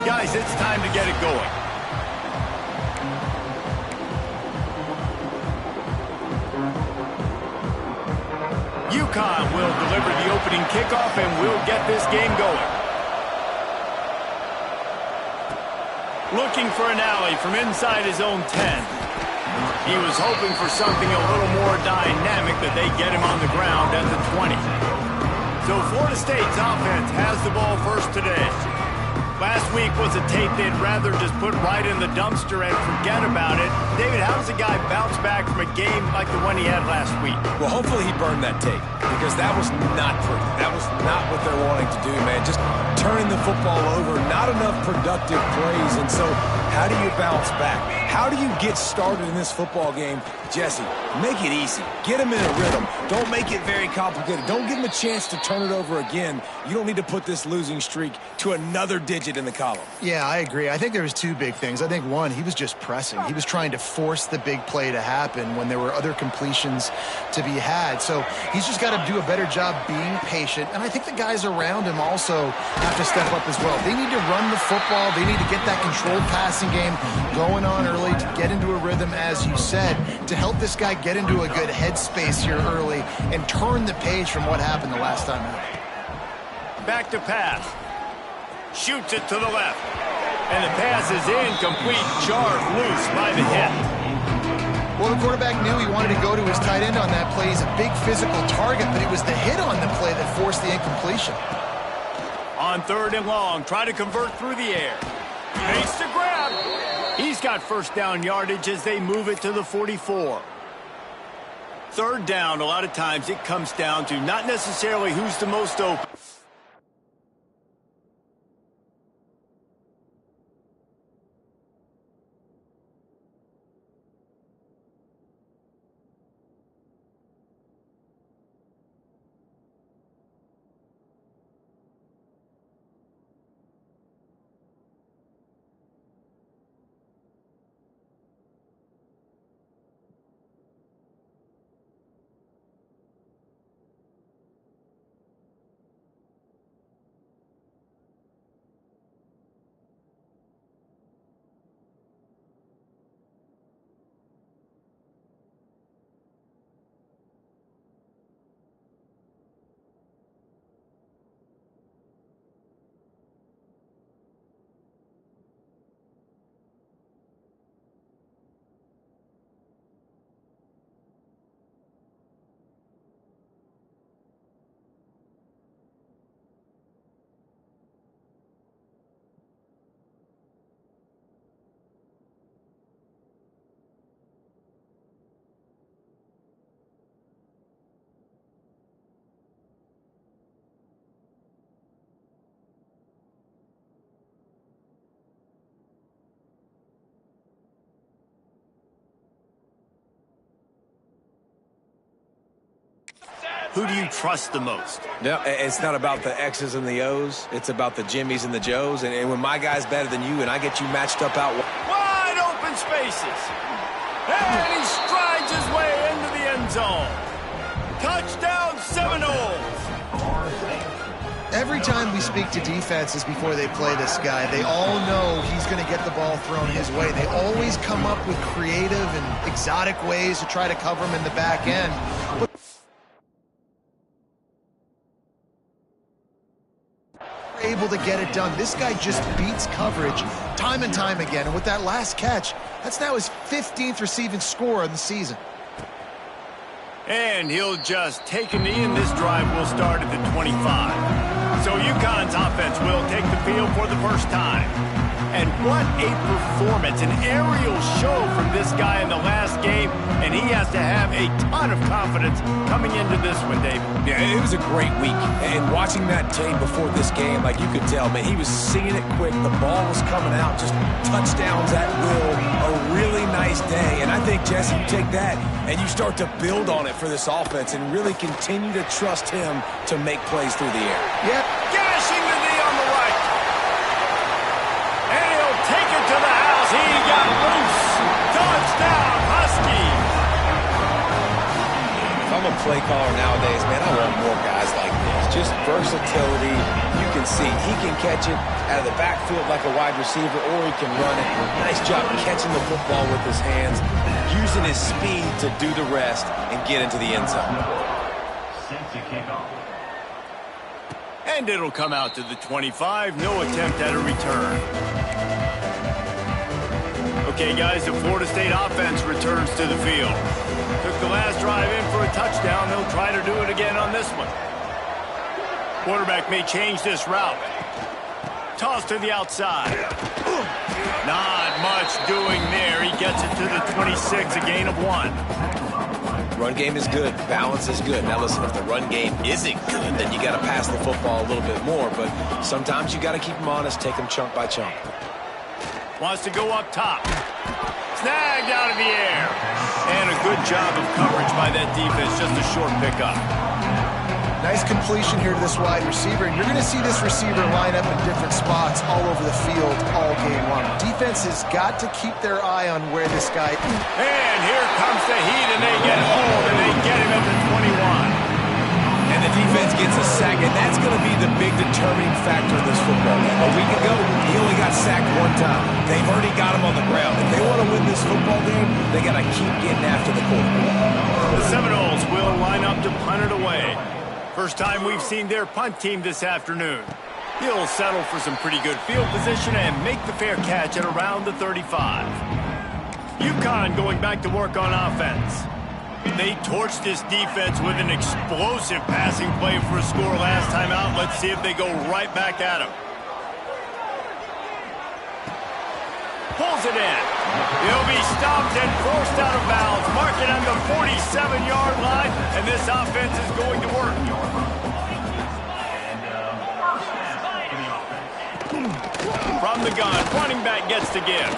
Guys, it's time to get it going. Uconn will deliver the opening kickoff and will get this game going. Looking for an alley from inside his own 10. He was hoping for something a little more dynamic, that they get him on the ground at the 20. So Florida State's offense has the ball first today. Last week was a tape they'd rather just put right in the dumpster and forget about it. David, how does a guy bounce back from a game like the one he had last week? Well, hopefully he burned that tape, because that was not pretty. That was not what they're wanting to do, man. Just turning the football over, not enough productive plays. And so how do you bounce back? How do you get started in this football game? Jesse, make it easy. Get him in a rhythm. Don't make it very complicated. Don't give him a chance to turn it over again. You don't need to put this losing streak to another digit in the column. Yeah, I agree. I think there was two big things. I think, one, he was just pressing. He was trying to force the big play to happen when there were other completions to be had. So he's just got to do a better job being patient. And I think the guys around him also have to step up as well. They need to run the football. They need to get that controlled passing game going on early to get into a rhythm, as you said, to help this guy get into a good headspace here early and turn the page from what happened the last time out. Back to pass. Shoots it to the left. And the pass is incomplete. Jarred loose by the hit. Well, the quarterback knew he wanted to go to his tight end on that play. He's a big physical target, but it was the hit on the play that forced the incompletion. On 3rd and long, try to convert through the air. Makes the grab. He's got first down yardage as they move it to the 44. 3rd down, a lot of times it comes down to not necessarily who's the most open. Who do you trust the most? No, it's not about the X's and the O's. It's about the Jimmys and the Joes. And when my guy's better than you and I get you matched up out wide open spaces. And he strides his way into the end zone. Touchdown Seminoles. Every time we speak to defenses before they play this guy, they all know he's going to get the ball thrown his way. They always come up with creative and exotic ways to try to cover him in the back end. But able to get it done. This guy just beats coverage time and time again. And with that last catch, that's now his 15th receiving score of the season. And he'll just take a knee, and this drive will start at the 25. So UConn's offense will take the field for the first time. And what a performance, an aerial show from this guy in the last game, and he has to have a ton of confidence coming into this one, Dave. Yeah, it was a great week, and watching that tape before this game, like you could tell, man, he was seeing it quick, the ball was coming out, just touchdowns at will, a really nice day, and I think, Jesse, you take that and you start to build on it for this offense and really continue to trust him to make plays through the air. Yep, gashing the knee on the right. And he'll take it to the house. He got loose. Touchdown, Husky. If I'm a play caller nowadays, man, I want more guys like this. Just versatility. You can can see. He can catch it out of the backfield like a wide receiver, or he can run it. Nice job catching the football with his hands, using his speed to do the rest and get into the end zone. And it'll come out to the 25. No attempt at a return. Okay, guys, the Florida State offense returns to the field. Took the last drive in for a touchdown. They'll try to do it again on this one. Quarterback may change this route. Toss to the outside. Not much doing there. He gets it to the 26, a gain of 1. Run game is good. Balance is good. Now, listen, if the run game isn't good, then you got to pass the football a little bit more. But sometimes you got to keep them honest, take them chunk by chunk. Wants to go up top. Snagged out of the air. And a good job of coverage by that defense. Just a short pickup. Nice completion here to this wide receiver. And you're going to see this receiver line up in different spots all over the field all game long. Defense has got to keep their eye on where this guy... And here comes the heat, and they get home, and they get him at the 21. And the defense gets a sack, and that's going to be the big determining factor of this football. A week ago, he only got sacked 1 time. They've already got him on the ground. If they want to win this football game, they got to keep getting after the quarterback. The Seminoles will line up to punt it away. First time we've seen their punt team this afternoon. He'll settle for some pretty good field position and make the fair catch at around the 35. Uconn going back to work on offense. They torched this defense with an explosive passing play for a score last time out. Let's see if they go right back at him. Pulls it in. He'll be stopped and forced out of bounds. Mark it on the 47-yard line, and this offense is going to work. From the gun, running back gets the give.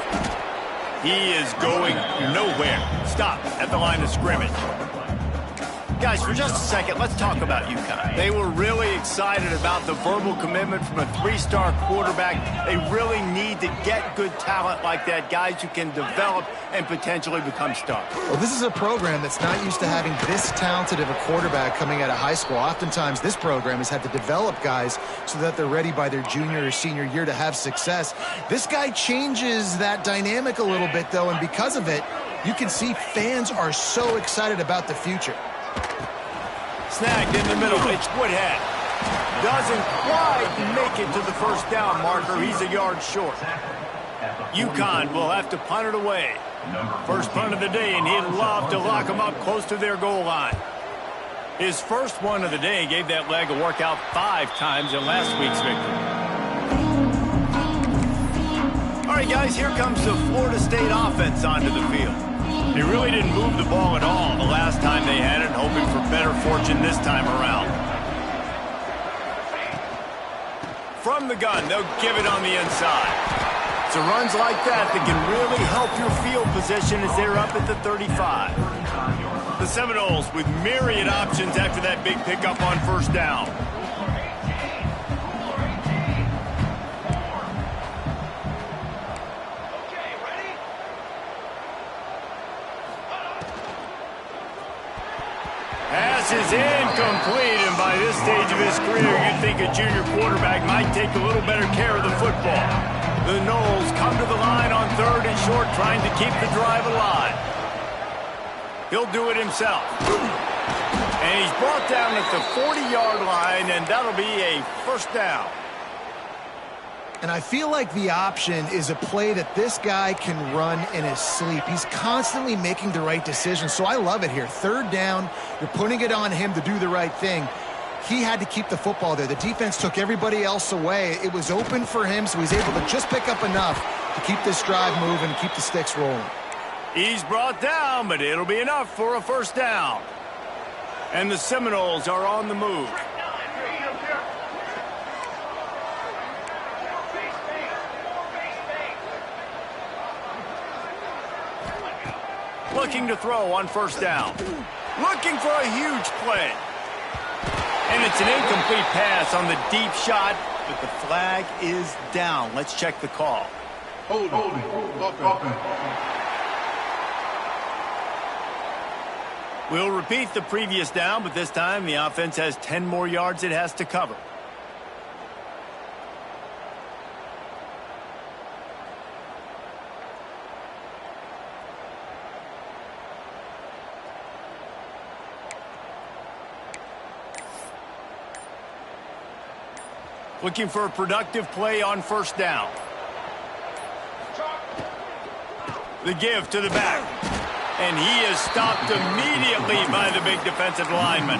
He is going nowhere. Stop at the line of scrimmage. Guys, for just a second, let's talk about Uconn. They were really excited about the verbal commitment from a 3-star quarterback. They really need to get good talent like that, guys who can develop and potentially become stars. Well, this is a program that's not used to having this talented of a quarterback coming out of high school. Oftentimes, this program has had to develop guys so that they're ready by their junior or senior year to have success. This guy changes that dynamic a little bit, though, and because of it, you can see fans are so excited about the future. Snagged in the middle. It's Woodhead. Doesn't quite make it to the first down marker. He's a yard short. Uconn will have to punt it away. First punt of the day, and he'd love to lock them up close to their goal line. His first one of the day gave that leg a workout 5 times in last week's victory. All right, guys, here comes the Florida State offense onto the field. They really didn't move the ball at all the last time they had it, hoping for better fortune this time around. From the gun, they'll give it on the inside. So runs like that can really help your field position as they're up at the 35. The Seminoles with myriad options after that big pickup on first down. Pass is incomplete, and by this stage of his career, you'd think a junior quarterback might take a little better care of the football. The Noles come to the line on 3rd and short, trying to keep the drive alive. He'll do it himself. And he's brought down at the 40-yard line, and that'll be a first down. And I feel like the option is a play that this guy can run in his sleep. He's constantly making the right decision, so I love it here. 3rd down, you're putting it on him to do the right thing. He had to keep the football there. The defense took everybody else away. It was open for him, so he's able to just pick up enough to keep this drive moving and keep the sticks rolling. He's brought down, but it'll be enough for a first down. And the Seminoles are on the move. Looking to throw on first down. Looking for a huge play. And it's an incomplete pass on the deep shot, but the flag is down. Let's check the call. We'll repeat the previous down, but this time the offense has 10 more yards it has to cover. Looking for a productive play on first down. The give to the back. And he is stopped immediately by the big defensive lineman.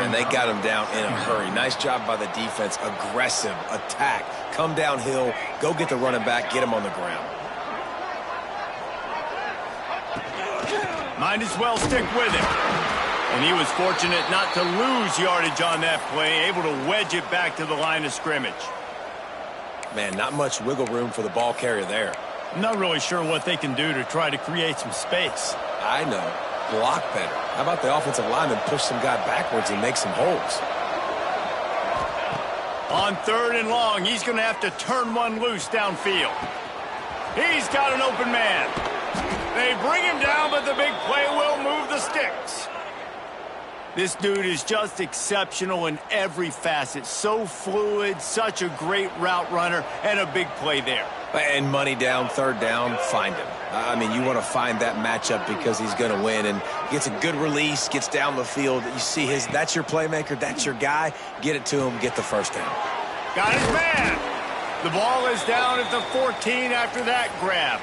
And they got him down in a hurry. Nice job by the defense. Aggressive attack. Come downhill. Go get the running back. Get him on the ground. Might as well stick with him. And he was fortunate not to lose yardage on that play, able to wedge it back to the line of scrimmage. Man, not much wiggle room for the ball carrier there. I'm not really sure what they can do to try to create some space. I know. Block better. How about the offensive lineman push some guy backwards and make some holes? On 3rd and long, he's going to have to turn one loose downfield. He's got an open man. They bring him down, but the big play will move the sticks. This dude is just exceptional in every facet. So fluid, such a great route runner, and a big play there. And money down, 3rd down, find him. I mean, you want to find that matchup because he's going to win. And gets a good release, gets down the field. You see that's your playmaker, that's your guy. Get it to him, get the first down. Got his man. The ball is down at the 14 after that grab.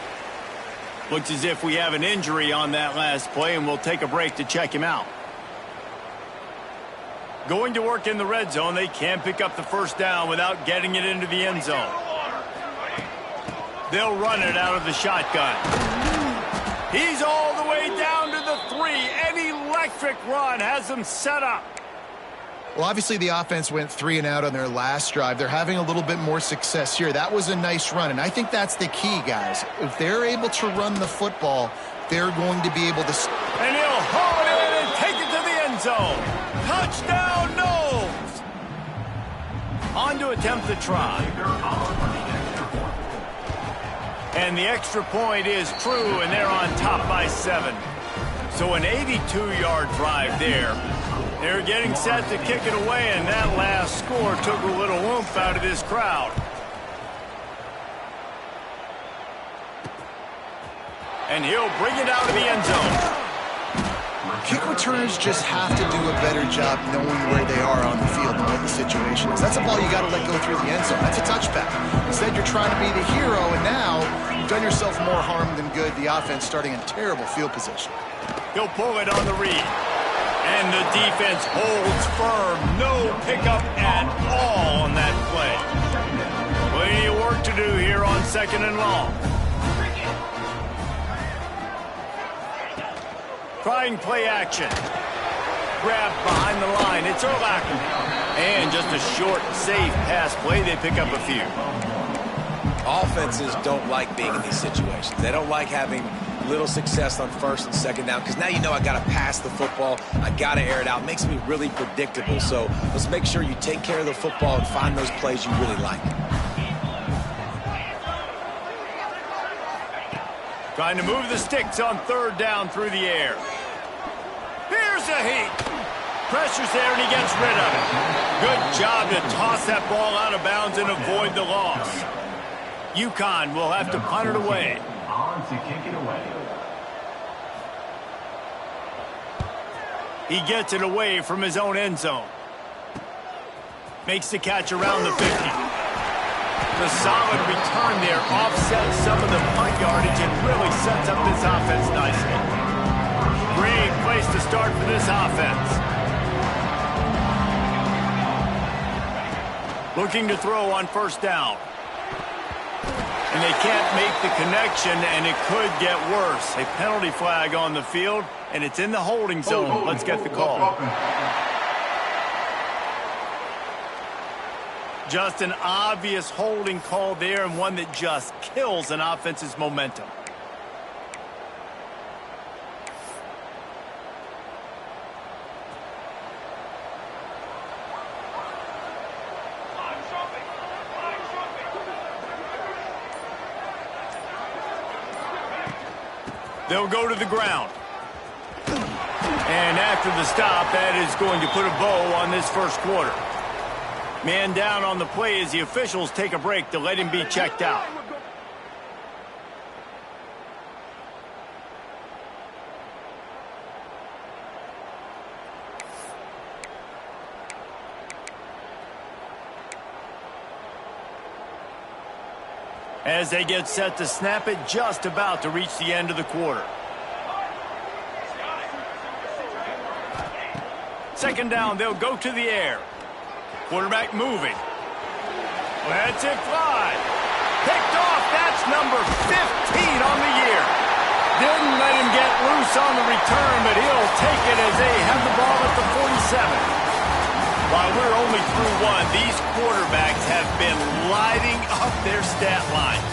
Looks as if we have an injury on that last play, and we'll take a break to check him out. Going to work in the red zone, they can't pick up the first down without getting it into the end zone. They'll run it out of the shotgun. He's all the way down to the 3. An electric run has them set up. Well, obviously the offense went 3 and out on their last drive. They're having a little bit more success here. That was a nice run, and I think that's the key, guys. If they're able to run the football, they're going to be able to... And he'll haul it in and take it to the end zone. Touchdown, Knowles! On to attempt the try. And the extra point is true, and they're on top by 7. So an 82-yard drive there. They're getting set to kick it away, and that last score took a little oomph out of this crowd. And he'll bring it out of the end zone. Kick returners just have to do a better job knowing where they are on the field and what the situation is. That's a ball you got to let go through the end zone. That's a touchback. Instead, you're trying to be the hero, and now you've done yourself more harm than good. The offense starting in terrible field position. He'll pull it on the read. And the defense holds firm. No pickup at all on that play. Plenty of work to do here on 2nd and long. Trying play action. Grab behind the line. It's Urlacher. And just a short, safe pass play. They pick up a few. Offenses don't like being in these situations. They don't like having little success on 1st and 2nd down because now you know I got to pass the football. I got to air it out. It makes me really predictable. So let's make sure you take care of the football and find those plays you really like. Trying to move the sticks on 3rd down through the air. Here's a heat. Pressure's there, and he gets rid of it. Good job to toss that ball out of bounds and avoid the loss. Uconn will have to punt it away. On to kick it away. He gets it away from his own end zone. Makes the catch around the 50. The solid return there offsets some of the punt yardage and really sets up this offense nicely. Great place to start for this offense. Looking to throw on 1st down. And they can't make the connection, and it could get worse. A penalty flag on the field, and it's in the holding zone. Let's get the call. Just an obvious holding call there, and one that just kills an offense's momentum. They'll go to the ground. And after the stop, that is going to put a bow on this 1st quarter. Man down on the play as the officials take a break to let him be checked out. as they get set to snap it just about to reach the end of the quarter. Second down, they'll go to the air. Quarterback moving. Lets it fly. Picked off. That's number 15 on the year. Didn't let him get loose on the return, but he'll take it as they have the ball at the 47. While we're only through one, these quarterbacks have been lighting up their stat line.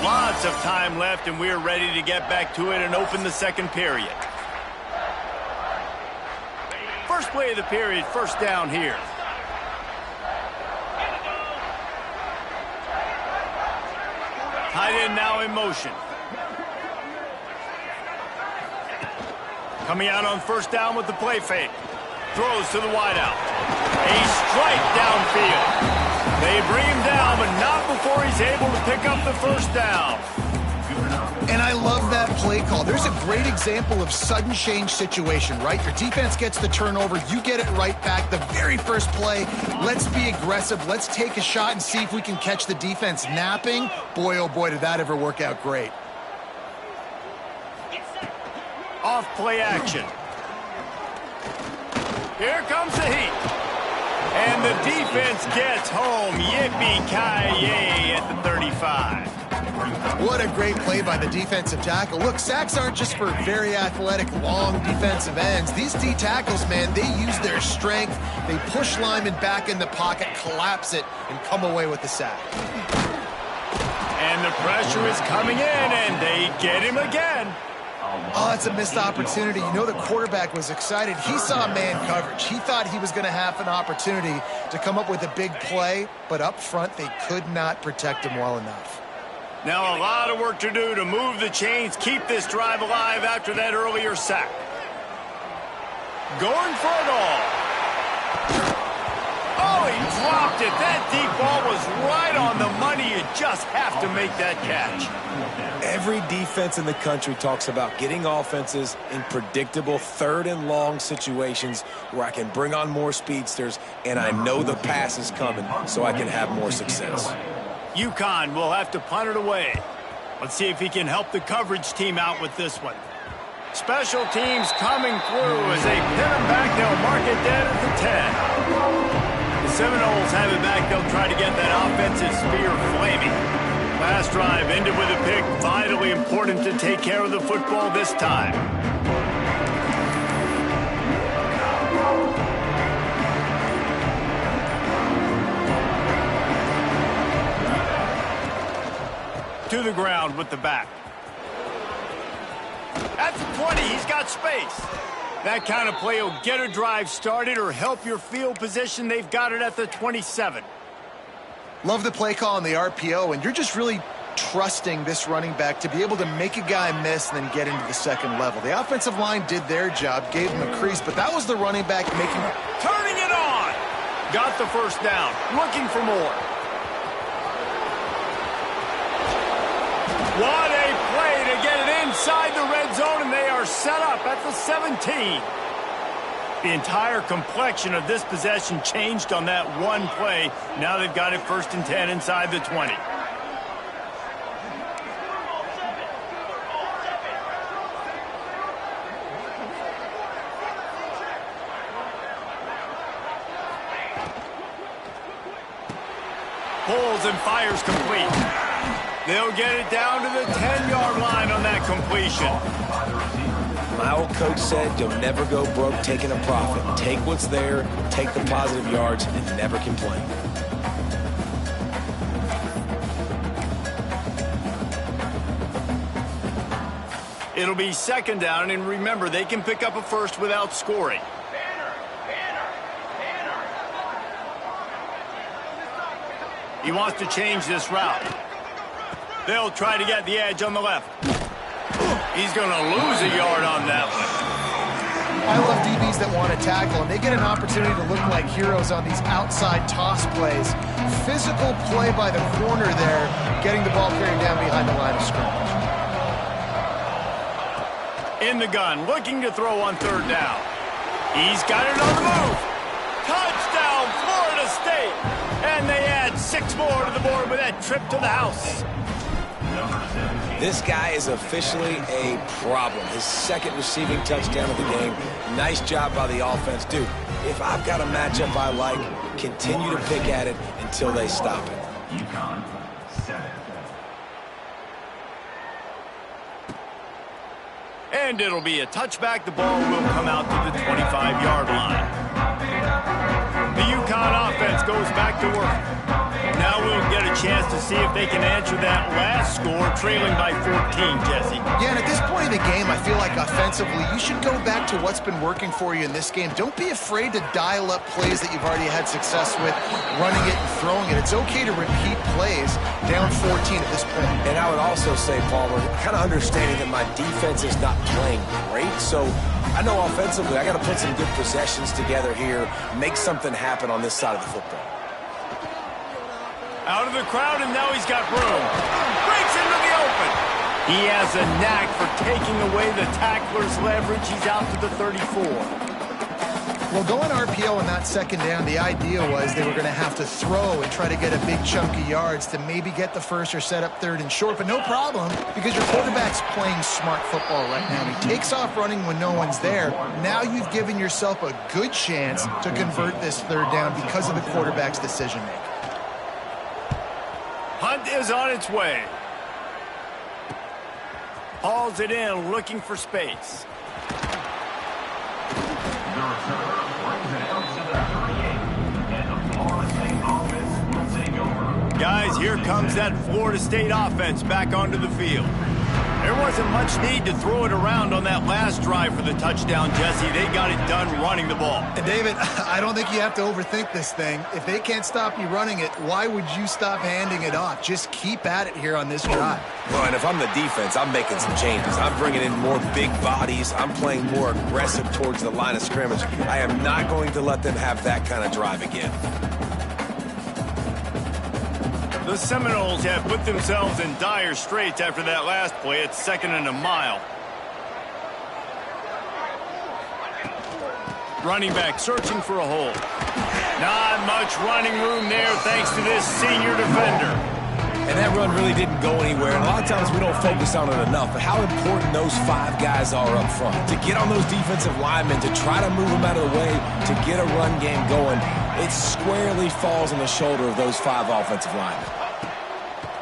Lots of time left, and we're ready to get back to it and open the second period. First play of the period, first down here. Tight end now in motion. Coming out on first down with the play fake. Throws to the wideout. A strike downfield. They bring him down, but not before he's able to pick up the first down. And I love that play call. There's a great example of sudden change situation, right? Your defense gets the turnover. You get it right back. The very first play, let's be aggressive. Let's take a shot and see if we can catch the defense napping. Boy, oh boy, did that ever work out great. Off play action. Here comes the heat. And the defense gets home. Yippee-ki-yay at the 35. What a great play by the defensive tackle. Look, sacks aren't just for very athletic, long defensive ends. These D tackles, man, they use their strength. They push linemen back in the pocket, collapse it, and come away with the sack. And the pressure is coming in, and they get him again. Oh, it's a missed opportunity. You know the quarterback was excited. He saw man coverage. He thought he was going to have an opportunity to come up with a big play, but up front they could not protect him well enough. Now a lot of work to do to move the chains, keep this drive alive after that earlier sack. Going for it all. Oh, he dropped it. That deep ball was right on the money. You just have to make that catch. Every defense in the country talks about getting offenses in predictable third and long situations where I can bring on more speedsters and I know the pass is coming so I can have more success. Uconn will have to punt it away. Let's see if he can help the coverage team out with this one. Special teams coming through as they pin him back. They'll mark it dead at the 10. The Seminoles have it back. They'll try to get that offensive spear flaming. Last drive ended with a pick. Vitally important to take care of the football this time. To the ground with the back. At the 20, he's got space. That kind of play will get a drive started or help your field position. They've got it at the 27. Love the play call on the RPO, and you're just really trusting this running back to be able to make a guy miss and then get into the second level. The offensive line did their job, gave him a crease, but that was the running back making... Turning it on! Got the first down. Looking for more. What a play to get it inside the red zone, and they are set up at the 17. The entire complexion of this possession changed on that one play. Now they've got it 1st and 10 inside the 20. Pulls and fires complete. They'll get it down to the 10-yard line on that completion. My old coach said you'll never go broke taking a profit. Take what's there, take the positive yards, and never complain. It'll be 2nd down, and remember, they can pick up a first without scoring. He wants to change this route. They'll try to get the edge on the left. He's going to lose a yard on that one. I love DBs that want to tackle, and they get an opportunity to look like heroes on these outside toss plays. Physical play by the corner there, getting the ball carried down behind the line of scrimmage. In the gun, looking to throw on 3rd down. He's got it on the move. 6 more to the board with that trip to the house. This guy is officially a problem. His second receiving touchdown of the game. Nice job by the offense. Dude, if I've got a matchup I like, continue to pick at it until they stop it. Uconn 7. And it'll be a touchback. The ball will come out to the 25-yard line. The Uconn offense goes back to work. Now we'll get a chance to see if they can answer that last score, trailing by 14, Jesse. Yeah, and at this point in the game, I feel like offensively, you should go back to what's been working for you in this game. Don't be afraid to dial up plays that you've already had success with, running it and throwing it. It's okay to repeat plays down 14 at this point. And I would also say, Palmer, kind of understanding that my defense is not playing great, so I know offensively I got to put some good possessions together here, make something happen on this side of the football. Out of the crowd, and now he's got room. Breaks into the open. He has a knack for taking away the tackler's leverage. He's out to the 34. Well, going RPO on that second down, the idea was they were going to have to throw and try to get a big chunk of yards to maybe get the first or set up third and short, but no problem because your quarterback's playing smart football right now. He takes off running when no one's there. Now you've given yourself a good chance to convert this third down because of the quarterback's decision-making. Hunt is on its way. Hauls it in, looking for space. The returner brings it out to the 38, and the Florida State offense will take over. Guys, here comes that Florida State offense back onto the field. There wasn't much need to throw it around on that last drive for the touchdown, Jesse. They got it done running the ball. And David, I don't think you have to overthink this thing. If they can't stop you running it, why would you stop handing it off? Just keep at it here on this drive. Well, and if I'm the defense, I'm making some changes. I'm bringing in more big bodies. I'm playing more aggressive towards the line of scrimmage. I am not going to let them have that kind of drive again. The Seminoles have put themselves in dire straits after that last play. It's 2nd and a mile. Running back searching for a hole. Not much running room there thanks to this senior defender. And that run really didn't go anywhere. And a lot of times we don't focus on it enough, but how important those 5 guys are up front. To get on those defensive linemen, to try to move them out of the way, to get a run game going, it squarely falls on the shoulder of those 5 offensive linemen.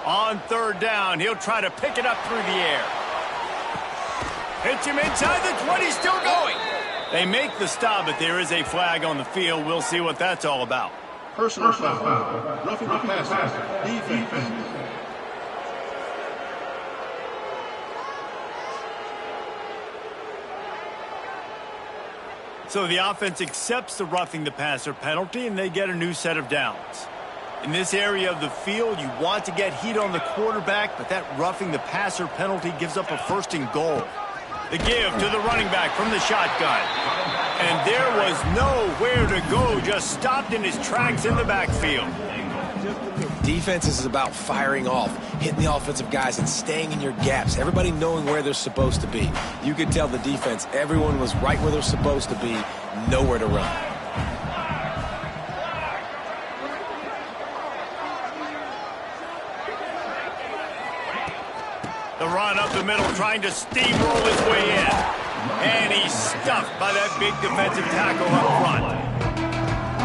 On third down, he'll try to pick it up through the air. Hits him inside the 20, still going. They make the stop, but there is a flag on the field. We'll see what that's all about. Personal foul. Roughing the passer. Defense. So the offense accepts the roughing the passer penalty, and they get a new set of downs. In this area of the field, you want to get heat on the quarterback, but that roughing the passer penalty gives up a 1st and goal. The give to the running back from the shotgun. And there was nowhere to go, just stopped in his tracks in the backfield. Defense is about firing off, hitting the offensive guys and staying in your gaps, everybody knowing where they're supposed to be. You could tell the defense, everyone was right where they're supposed to be, nowhere to run. The run up the middle, trying to steamroll his way in. And he's stuffed by that big defensive tackle up front.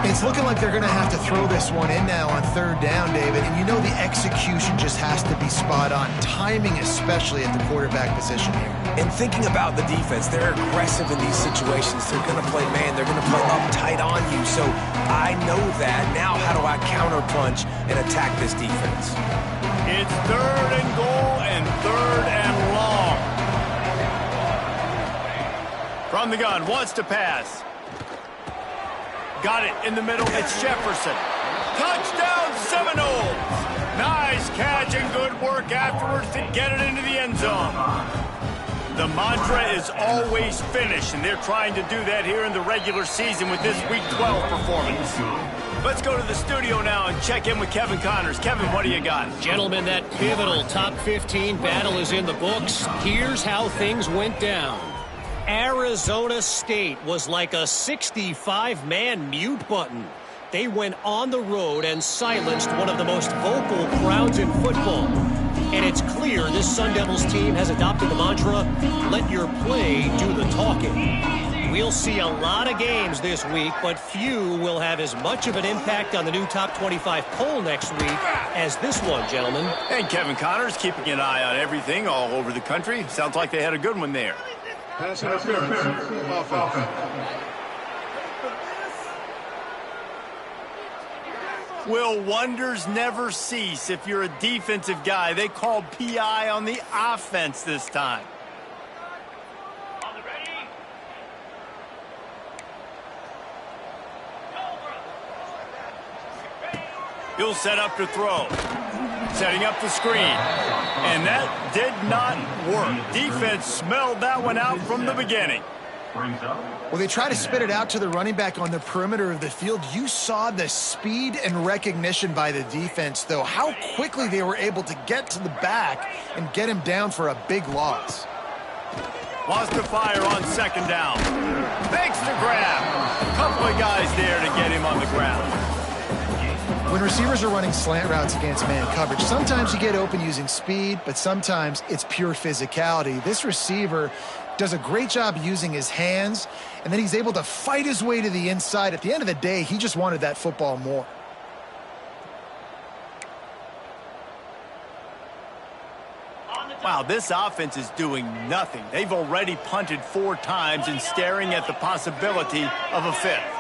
It's looking like they're going to have to throw this one in now on third down, David. And you know the execution just has to be spot on. Timing especially at the quarterback position here. And thinking about the defense, they're aggressive in these situations. They're going to play man. They're going to play up tight on you. So I know that. Now how do I counterpunch and attack this defense? It's 3rd and goal and 3rd and long. From the gun, wants to pass. Got it in the middle. It's Jefferson. Touchdown Seminoles. Nice catch and good work afterwards to get it into the end zone. The mantra is always finish, and they're trying to do that here in the regular season with this Week 12 performance. Let's go to the studio now and check in with Kevin Connors. Kevin, what do you got? Gentlemen, that pivotal top 15 battle is in the books. Here's how things went down. Arizona State was like a 65-man mute button. They went on the road and silenced one of the most vocal crowds in football. And it's clear this Sun Devils team has adopted the mantra, let your play do the talking. We'll see a lot of games this week, but few will have as much of an impact on the new top 25 poll next week as this one, gentlemen. And Kevin Connors keeping an eye on everything all over the country. Sounds like they had a good one there. Pass interference. Offense. Will wonders never cease if you're a defensive guy? They called PI on the offense this time. He'll set up to throw. Setting up the screen. And that did not work. Defense smelled that one out from the beginning. Well, they try to spit it out to the running back on the perimeter of the field. You saw the speed and recognition by the defense, though, how quickly they were able to get to the back and get him down for a big loss. Wants to fire on second down. Makes the grab. A couple of guys there to get him on the ground. When receivers are running slant routes against man coverage, sometimes you get open using speed, but sometimes it's pure physicality. This receiver does a great job using his hands, and then he's able to fight his way to the inside. At the end of the day, he just wanted that football more. Wow, this offense is doing nothing. They've already punted 4 times and staring at the possibility of a 5th.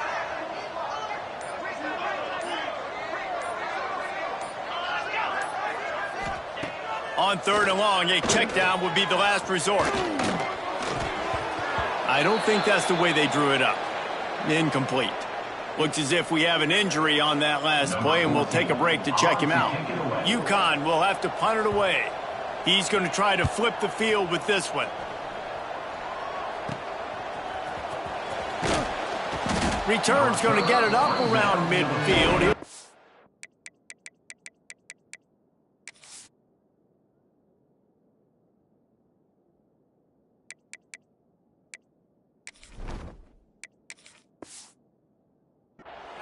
On 3rd and long, a check down would be the last resort. I don't think that's the way they drew it up. Incomplete. Looks as if we have an injury on that last play, and we'll take a break to check him out. Uconn will have to punt it away. He's going to try to flip the field with this one. Return's going to get it up around midfield.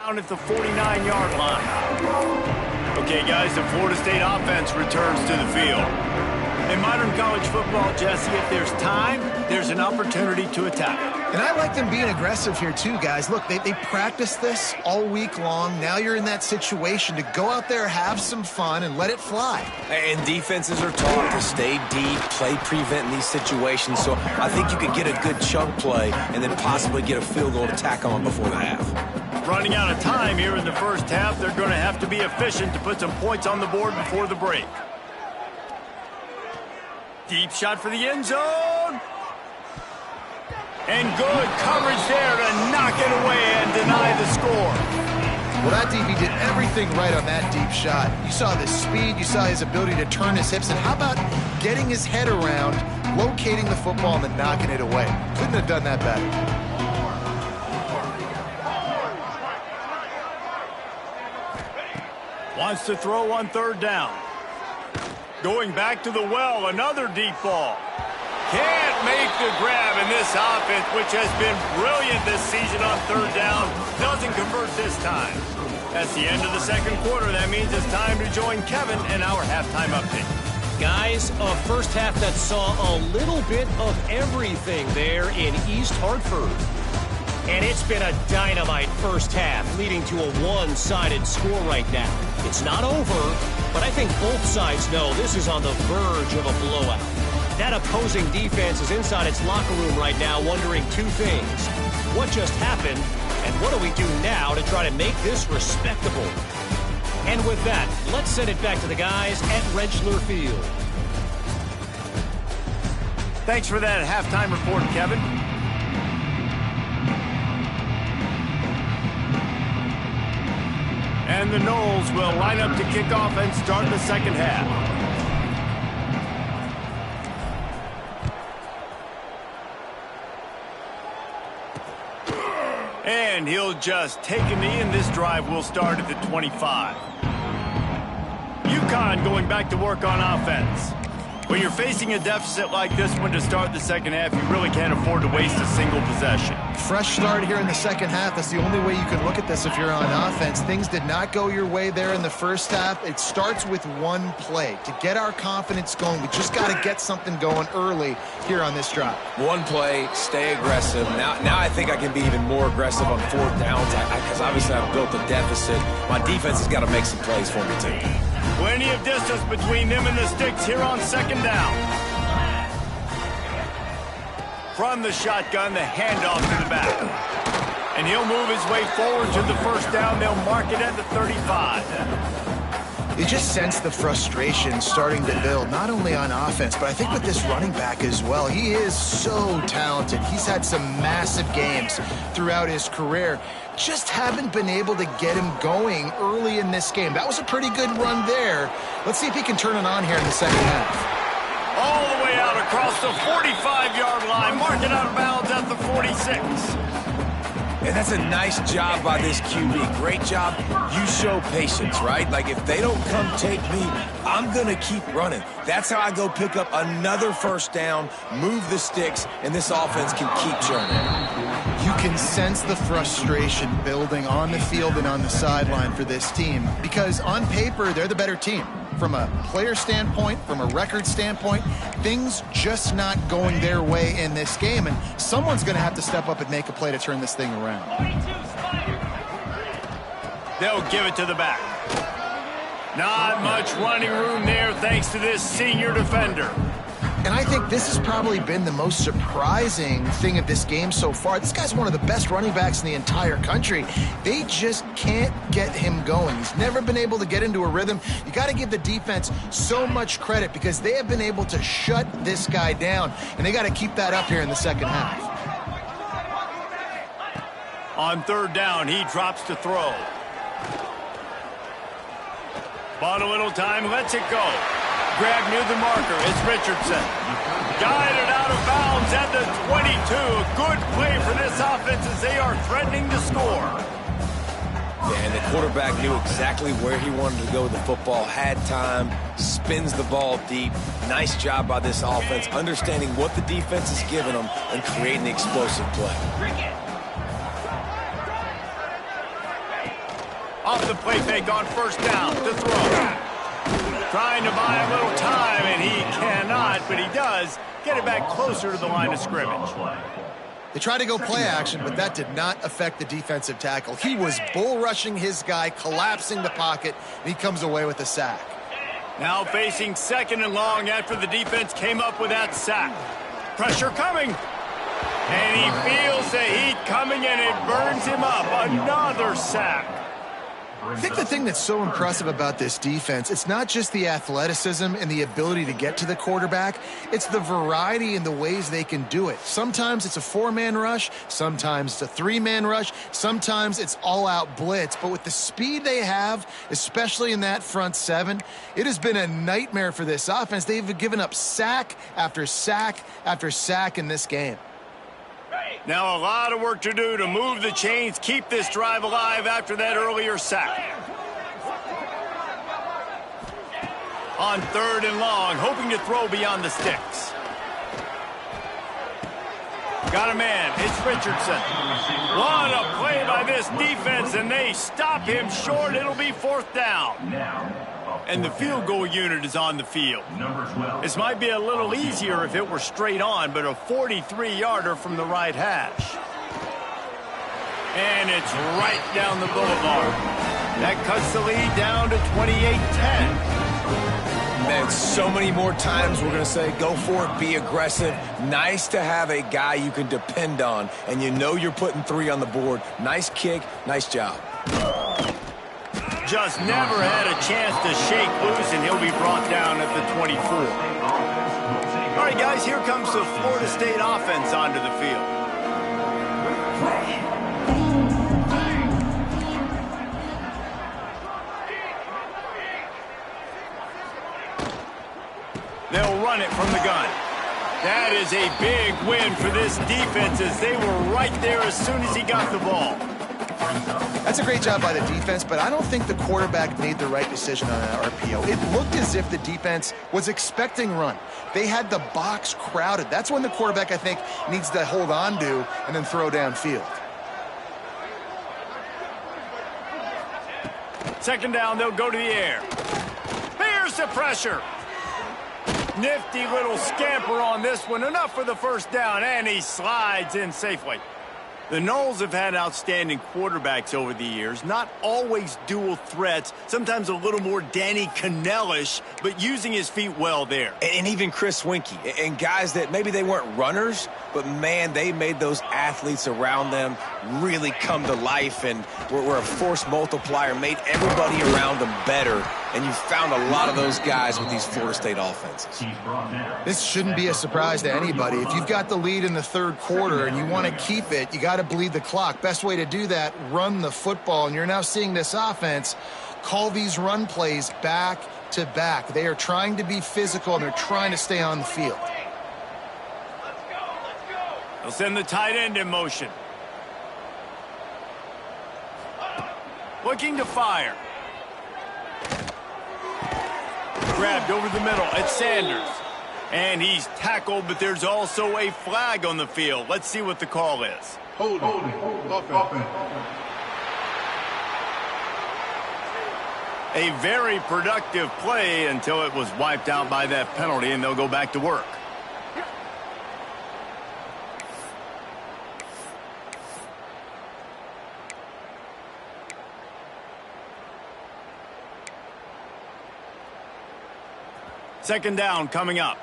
At the 49-yard line. Okay, guys, the Florida State offense returns to the field. In modern college football, Jesse, if there's time, there's an opportunity to attack. And I like them being aggressive here too, guys. Look, they practice this all week long. Now you're in that situation to go out there, have some fun, and let it fly. And defenses are taught to stay deep, play prevent in these situations. So I think you could get a good chunk play and then possibly get a field goal to tack on before the half. Running out of time here in the first half. They're going to have to be efficient to put some points on the board before the break. Deep shot for the end zone. And good coverage there to knock it away and deny the score. Well, that DB did everything right on that deep shot. You saw the speed, you saw his ability to turn his hips, and how about getting his head around, locating the football, and then knocking it away? Couldn't have done that better. Wants to throw on 3rd down. Going back to the well, another deep ball. Can't make the grab in this offense, which has been brilliant this season on 3rd down. Doesn't convert this time. That's the end of the second quarter. That means it's time to join Kevin in our halftime update. Guys, a first half that saw a little bit of everything there in East Hartford. And it's been a dynamite first half, leading to a one-sided score right now. It's not over, but I think both sides know this is on the verge of a blowout. That opposing defense is inside its locker room right now wondering 2 things. What just happened, and what do we do now to try to make this respectable? And with that, let's send it back to the guys at Rentschler Field. Thanks for that halftime report, Kevin. And the Noles will line up to kick off and start the second half. And he'll just take a knee, and this drive will start at the 25. Uconn going back to work on offense. When you're facing a deficit like this one to start the second half, you really can't afford to waste a single possession. Fresh start here in the second half. That's the only way you can look at this if you're on offense. Things did not go your way there in the first half. It starts with one play. To get our confidence going, we just got to get something going early here on this drive. One play, stay aggressive. Now I think I can be even more aggressive on fourth downs because obviously I've built a deficit. My defense has got to make some plays for me too. Plenty of distance between them and the sticks here on second down. From the shotgun, the handoff to the back. And he'll move his way forward to the first down. They'll mark it at the 35. You just sense the frustration starting to build, not only on offense, but I think with this running back as well. He is so talented. He's had some massive games throughout his career. Just haven't been able to get him going early in this game. That was a pretty good run there. Let's see if he can turn it on here in the second half. All the way out across the 45-yard line, mark it out of bounds at the 46. And that's a nice job by this QB. Great job. You show patience, right? Like, if they don't come take me, I'm going to keep running. That's how I go pick up another first down, move the sticks, and this offense can keep churning. You can sense the frustration building on the field and on the sideline for this team because on paper, they're the better team. From a player standpoint, from a record standpoint, things just not going their way in this game, and someone's going to have to step up and make a play to turn this thing around. They'll give it to the back. Not much running room there thanks to this senior defender. And I think this has probably been the most surprising thing of this game so far. This guy's one of the best running backs in the entire country. They just can't get him going. He's never been able to get into a rhythm. You got to give the defense so much credit because they have been able to shut this guy down, and they got to keep that up here in the second half. On third down, he drops to throw. Bought a little time, lets it go. Grab near the marker, it's Richardson. Guided out of bounds at the 22. A good play for this offense as they are threatening to score. Yeah, and the quarterback knew exactly where he wanted to go with the football, had time, spins the ball deep. Nice job by this offense, understanding what the defense is giving them and creating the explosive play. Off the play fake on first down to throw. Trying to buy a little time, and he cannot, but he does get it back closer to the line of scrimmage. They tried to go play action, but that did not affect the defensive tackle. He was bull rushing his guy, collapsing the pocket, and he comes away with a sack. Now facing second and long after the defense came up with that sack. Pressure coming. And he feels the heat coming, and it burns him up. Another sack. I think the thing that's so impressive about this defense, it's not just the athleticism and the ability to get to the quarterback. It's the variety in the ways they can do it. Sometimes it's a four-man rush. Sometimes it's a three-man rush. Sometimes it's all-out blitz. But with the speed they have, especially in that front seven, it has been a nightmare for this offense. They've given up sack after sack after sack in this game. Now a lot of work to do to move the chains, keep this drive alive after that earlier sack. On third and long, hoping to throw beyond the sticks. Got a man, it's Richardson. What a play by this defense, and they stop him short. It'll be fourth down. And the field goal unit is on the field. This might be a little easier if it were straight on, but a 43-yarder from the right hash. And it's right down the boulevard. That cuts the lead down to 28-10. Man, so many more times we're going to say, go for it, be aggressive. Nice to have a guy you can depend on, and you know you're putting three on the board. Nice kick, nice job. Just never had a chance to shake loose, and he'll be brought down at the 24. All right, guys, here comes the Florida State offense onto the field. They'll run it from the gun. That is a big win for this defense as they were right there as soon as he got the ball. That's a great job by the defense, but I don't think the quarterback made the right decision on that RPO. It looked as if the defense was expecting run. They had the box crowded. That's when the quarterback, I think, needs to hold on to and then throw downfield. Second down, they'll go to the air. Here's the pressure. Nifty little scamper on this one. Enough for the first down, and he slides in safely. The Noles have had outstanding quarterbacks over the years, not always dual threats, sometimes a little more Danny Cannell-ish, but using his feet well there. And even Chris Winkie, and guys that maybe they weren't runners, but man, they made those athletes around them really come to life and were a force multiplier, made everybody around them better. And you found a lot of those guys with these Florida State offenses. This shouldn't be a surprise to anybody. If you've got the lead in the third quarter and you want to keep it, you got to bleed the clock. Best way to do that, run the football. And you're now seeing this offense call these run plays back to back. They are trying to be physical, and they're trying to stay on the field. They'll send the tight end in motion. Looking to fire. Grabbed over the middle. It's Sanders. And he's tackled, but there's also a flag on the field. Let's see what the call is. Holding. Offense. A very productive play until it was wiped out by that penalty, and they'll go back to work. Second down coming up.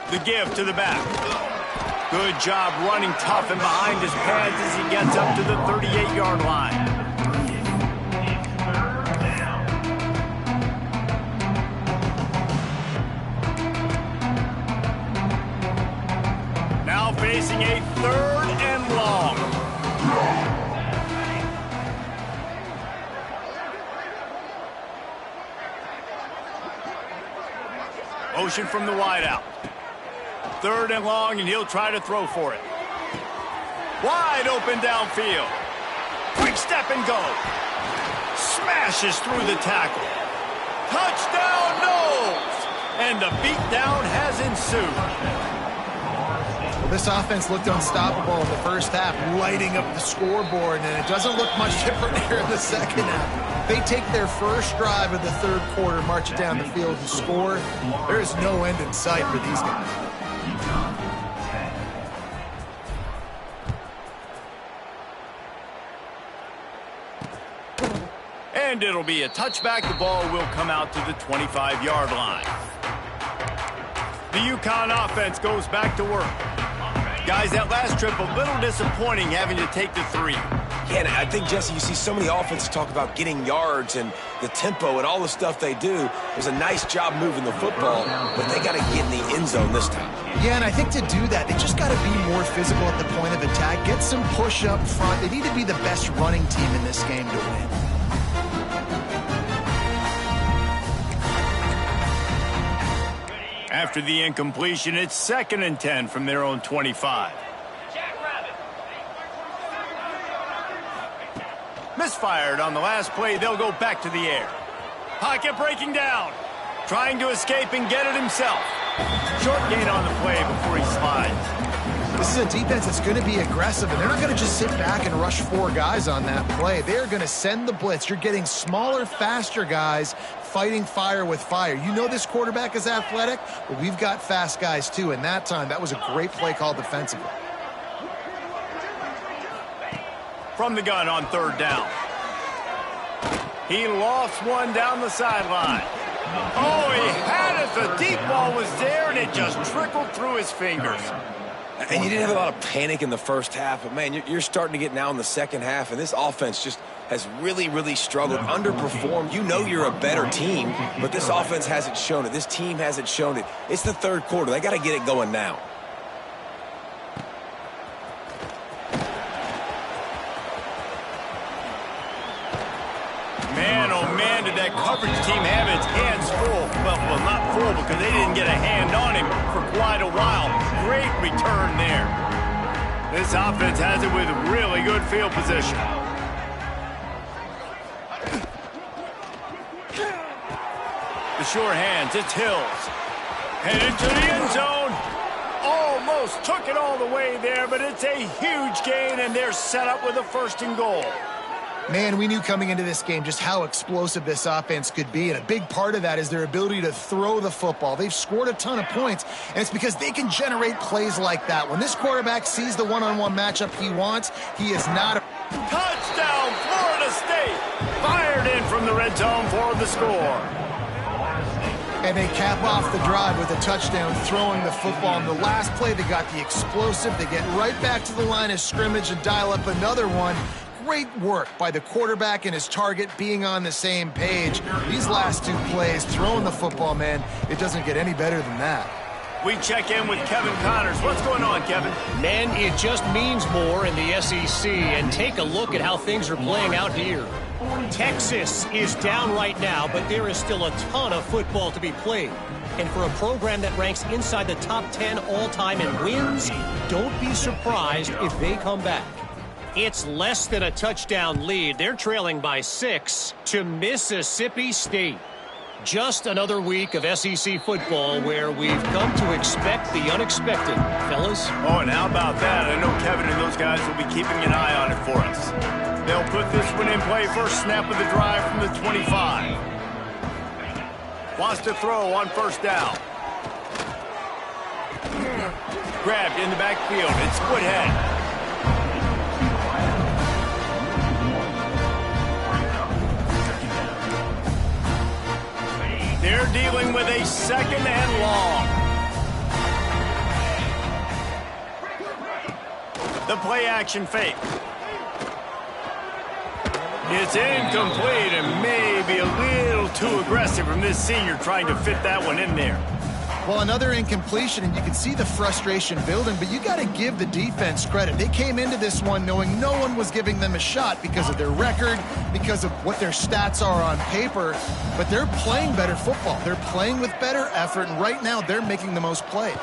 The give to the back. Good job running tough and behind his pads as he gets up to the 38-yard line. Now facing a third and long. Motion from the wideout. Third and long, and he'll try to throw for it. Wide open downfield. Quick step and go. Smashes through the tackle. Touchdown, Noles! And the beatdown has ensued. Well, this offense looked unstoppable in the first half, lighting up the scoreboard, and it doesn't look much different here in the second half. They take their first drive of the third quarter, march it down the field, and score. There is no end in sight for these guys. And it'll be a touchback. The ball will come out to the 25-yard line. The Uconn offense goes back to work. Guys, that last trip, a little disappointing having to take the 3. Yeah, and I think, Jesse, you see so many offenses talk about getting yards and the tempo and all the stuff they do. It was a nice job moving the football, but they got to get in the end zone this time. Yeah, and I think to do that, they just got to be more physical at the point of attack, get some push up front. They need to be the best running team in this game to win. After the incompletion, it's 2nd and 10 from their own 25. Misfired on the last play. They'll go back to the air. Pocket breaking down. Trying to escape and get it himself. Short gain on the play before he slides. This is a defense that's going to be aggressive, and they're not going to just sit back and rush 4 guys on that play. They're going to send the blitz. You're getting smaller, faster guys fighting fire with fire. You know this quarterback is athletic, but we've got fast guys too, and that time, that was a great play call defensively. From the gun on third down. He lost one down the sideline. Oh, he had it. The deep ball was there, and it just trickled through his fingers. And you didn't have a lot of panic in the first half, but, man, you're starting to get now in the second half, and this offense just has really, really struggled, underperformed. You know you're a better team, but this offense hasn't shown it. This team hasn't shown it. It's the third quarter. They got to get it going now. Man, oh man, did that coverage team have its hands full. Well, goal because they didn't get a hand on him for quite a while. Great return there. This offense has it with really good field position. The sure hands, it's Hills. Headed to the end zone. Almost took it all the way there, but it's a huge gain, and they're set up with a 1st and goal. Man, we knew coming into this game just how explosive this offense could be, and a big part of that is their ability to throw the football. They've scored a ton of points, and it's because they can generate plays like that. When this quarterback sees the one-on-one matchup he wants, he is not a... Touchdown, Florida State! Fired in from the red zone for the score. And they cap off the drive with a touchdown, throwing the football. On the last play, they got the explosive. They get right back to the line of scrimmage and dial up another one. Great work by the quarterback and his target being on the same page. These last 2 plays, throwing the football, man, it doesn't get any better than that. We check in with Kevin Connors. What's going on, Kevin? Men, it just means more in the SEC, and take a look at how things are playing out here. Texas is down right now, but there is still a ton of football to be played. And for a program that ranks inside the top 10 all-time in wins, don't be surprised if they come back. It's less than a touchdown lead. They're trailing by 6 to Mississippi State. Just another week of SEC football where we've come to expect the unexpected, fellas. Oh, and how about that? I know Kevin and those guys will be keeping an eye on it for us. They'll put this one in play first snap of the drive from the 25. Wants to throw on 1st down. Grabbed in the backfield. It's Woodhead. They're dealing with a 2nd and long. The play action fake. It's incomplete and maybe a little too aggressive from this senior trying to fit that one in there. Well, another incompletion, and you can see the frustration building, but you got to give the defense credit. They came into this one knowing no one was giving them a shot because of their record, because of what their stats are on paper, but they're playing better football. They're playing with better effort, and right now they're making the most plays.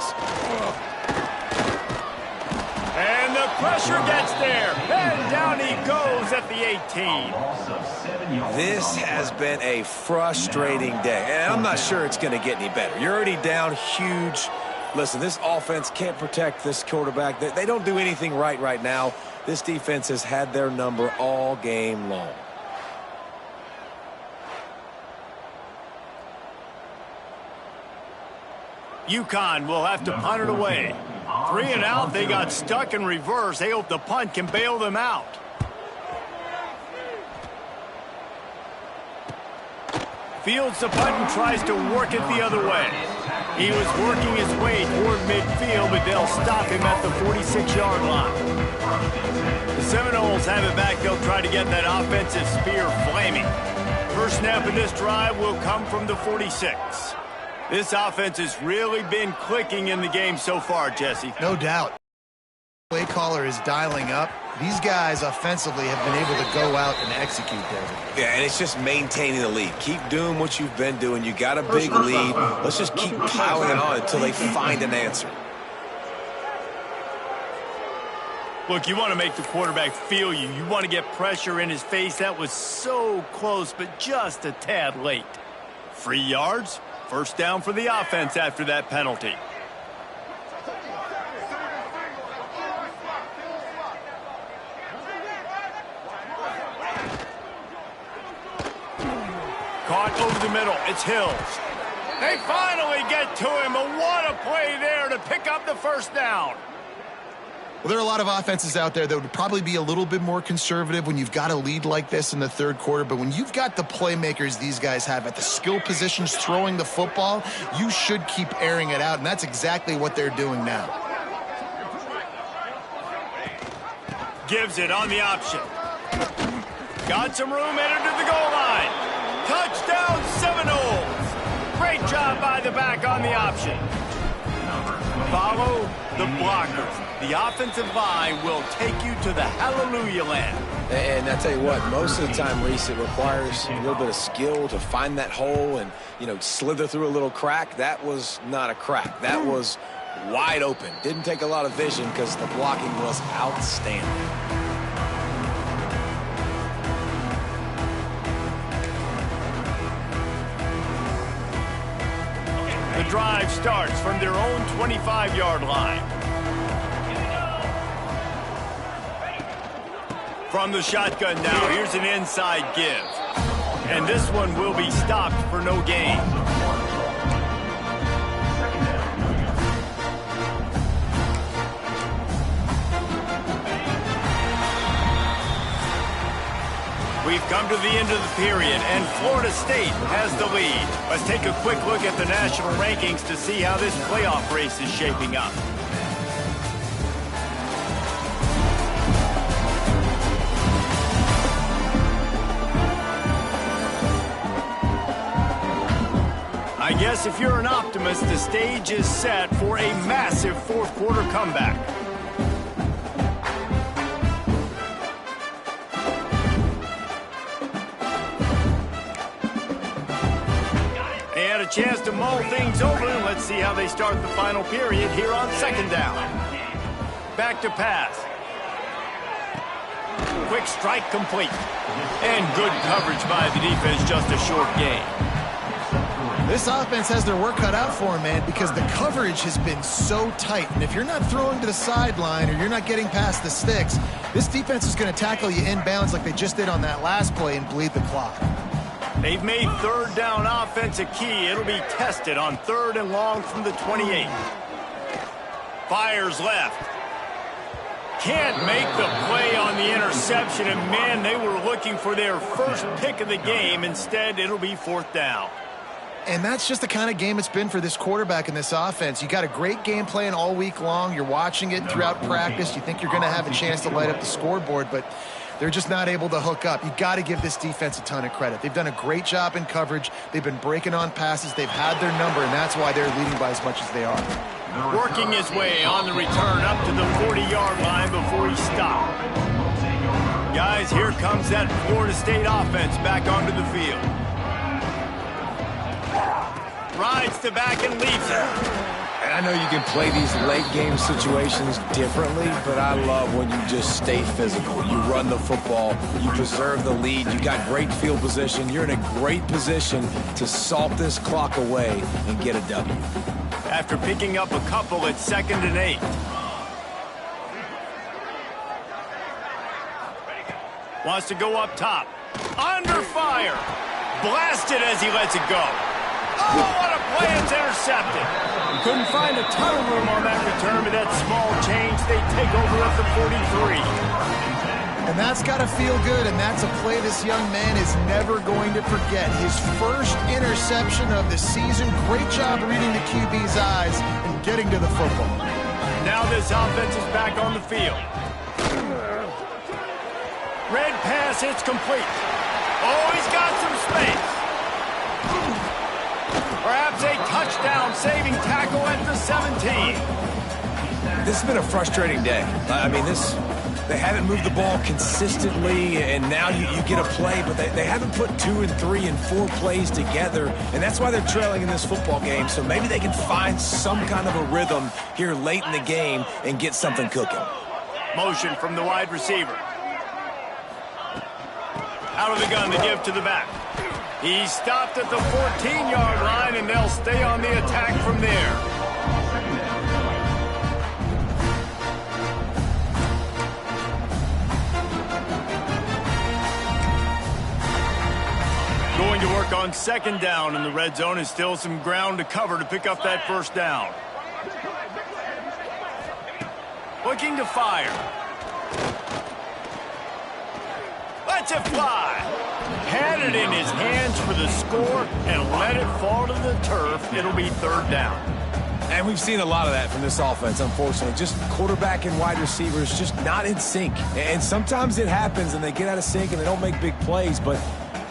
And the pressure gets there, and down he goes at the 18. This has been a frustrating day, and I'm not sure it's going to get any better. You're already down huge. Listen, this offense can't protect this quarterback. They don't do anything right now. This defense has had their number all game long. Uconn will have to punt it away. 3 and out, they got stuck in reverse. They hope the punt can bail them out. Fields the punt and tries to work it the other way. He was working his way toward midfield, but they'll stop him at the 46-yard line. The Seminoles have it back. They'll try to get that offensive spear flaming. First snap of this drive will come from the 46. This offense has really been clicking in the game so far, Jesse. No doubt. Play caller is dialing up. These guys offensively have been able to go out and execute there. Yeah, and it's just maintaining the lead. Keep doing what you've been doing. You got a big lead. Let's just keep piling it on until they find an answer. Look, you want to make the quarterback feel you. You want to get pressure in his face. That was so close, but just a tad late. 3 yards. First down for the offense after that penalty. Caught over the middle. It's Hills. They finally get to him, but what a play there to pick up the first down. Well, there are a lot of offenses out there that would probably be a little bit more conservative when you've got a lead like this in the third quarter. But when you've got the playmakers these guys have at the skill positions throwing the football, you should keep airing it out. And that's exactly what they're doing now. Gives it on the option. Got some room, entered to the goal line. Touchdown Seminoles. Great job by the back on the option. Follow the blockers. The offensive line will take you to the hallelujah land. And I tell you what, most of the time, Reese, it requires a little bit of skill to find that hole and, slither through a little crack. That was not a crack. That was wide open. Didn't take a lot of vision because the blocking was outstanding. The drive starts from their own 25-yard line. From the shotgun now, here's an inside give. And this one will be stopped for no gain. We've come to the end of the period, and Florida State has the lead. Let's take a quick look at the national rankings to see how this playoff race is shaping up. I guess if you're an optimist, the stage is set for a massive fourth-quarter comeback. They had a chance to mull things over, and let's see how they start the final period here on second down. Back to pass. Quick strike complete. And good coverage by the defense, just a short gain. This offense has their work cut out for them, man, because the coverage has been so tight. And if you're not throwing to the sideline or you're not getting past the sticks, this defense is going to tackle you inbounds like they just did on that last play and bleed the clock. They've made third down offense a key. It'll be tested on 3rd and long from the 28. Fires left. Can't make the play on the interception, and man, they were looking for their first pick of the game. Instead, it'll be 4th down. And that's just the kind of game it's been for this quarterback in this offense. You got a great game plan all week long. You're watching it throughout practice. You think you're going to have a chance to light up the scoreboard, but they're just not able to hook up. You got to give this defense a ton of credit. They've done a great job in coverage. They've been breaking on passes. They've had their number, and that's why they're leading by as much as they are. Working his way on the return up to the 40-yard line before he stopped. Guys, here comes that Florida State offense back onto the field. Rides to back and leaves it. And I know you can play these late game situations differently, but I love when you just stay physical. You run the football, you preserve the lead, you got great field position, you're in a great position to salt this clock away and get a W. After picking up a couple at 2nd and 8. Wants to go up top. Under fire. Blasted as he lets it go. Oh, what a play. It's intercepted. Couldn't find a ton of room on that return, but that small change, they take over at the 43. And that's got to feel good, and that's a play this young man is never going to forget. His first interception of the season. Great job reading the QB's eyes and getting to the football. Now this offense is back on the field. Red pass hits complete. Oh, he's got some space. Perhaps a touchdown-saving tackle at the 17. This has been a frustrating day. I mean, they haven't moved the ball consistently, and now you get a play, but they haven't put 2 and 3 and 4 plays together, and that's why they're trailing in this football game. So maybe they can find some kind of a rhythm here late in the game and get something cooking. Motion from the wide receiver. Out of the gun to give to the back. He stopped at the 14-yard line, and they'll stay on the attack from there. Going to work on 2nd down in the red zone, and still some ground to cover to pick up that 1st down. Looking to fire. Lets it fly. Had it in his hands for the score and let it fall to the turf. It'll be 3rd down. And we've seen a lot of that from this offense, unfortunately. Just quarterback and wide receivers just not in sync. And sometimes it happens and they get out of sync and they don't make big plays. But,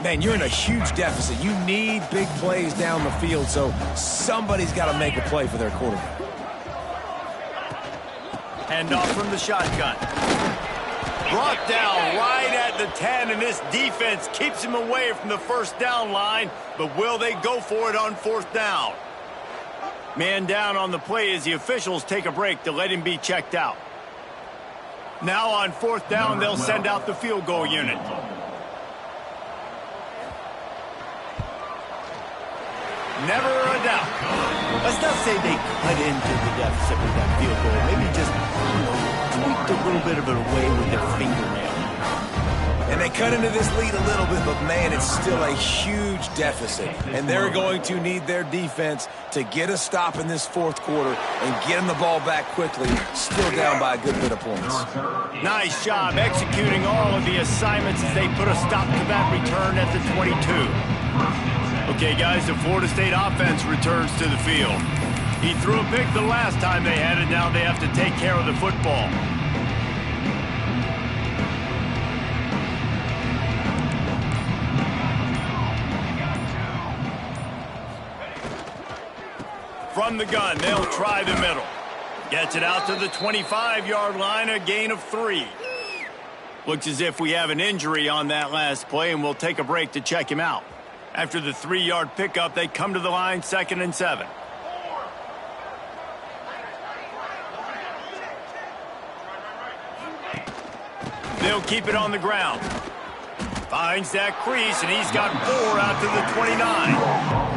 man, you're in a huge deficit. You need big plays down the field, so somebody's got to make a play for their quarterback. Handoff from the shotgun. Brought down right at the 10, and this defense keeps him away from the first down line, but will they go for it on fourth down? Man down on the play as the officials take a break to let him be checked out. Now on fourth down, they'll send out the field goal unit. Never a doubt. Let's not say they cut into the deficit with that field goal. Maybe just, tweaked a little bit of it away with their fingernail. And they cut into this lead a little bit, but, man, it's still a huge deficit. And they're going to need their defense to get a stop in this fourth quarter and get them the ball back quickly, still down by a good bit of points. Nice job executing all of the assignments as they put a stop to that return at the 22. Okay, guys, the Florida State offense returns to the field. He threw a pick the last time they had it. Now they have to take care of the football. From the gun, they'll try the middle. Gets it out to the 25-yard line, a gain of 3. Looks as if we have an injury on that last play, and we'll take a break to check him out. After the 3-yard pickup, they come to the line, 2nd and 7. They'll keep it on the ground. Finds that crease, and he's got 4 out to the 29.